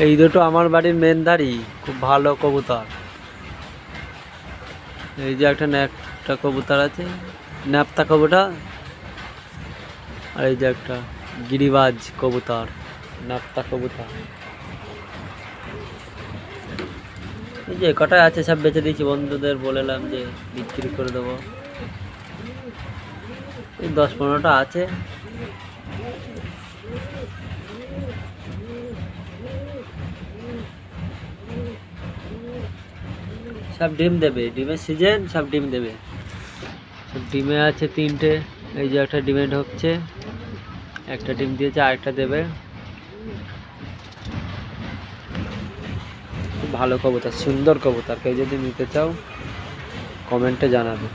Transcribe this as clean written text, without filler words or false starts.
এই দুটো আমার বাড়ির মেনধারি, খুব ভালো কবুতর। এই যে একটা ন্যাপটা কবুতর আছে, ন্যাপটা কবুতর। আর এই যে একটা গিরিবাজ কবুতর, ন্যাপটা কবুতর। এই যে কটাই আছে সব বেচে দিয়েছি, বন্ধুদের বললাম যে বিক্রি করে দেবো। এই 10-15টা আছে। সব ডিম দেবে, ডিমের সিজন, সব ডিম দেবে। সব ডিমে আছে 3টে। এই যে একটা ডিমে ঢুকছে, একটা ডিম দিয়েছে, আরেকটা দেবে। খুব ভালো কবুতর, সুন্দর কবুতর। কেউ যদি নিতে চাও কমেন্টে জানাবে।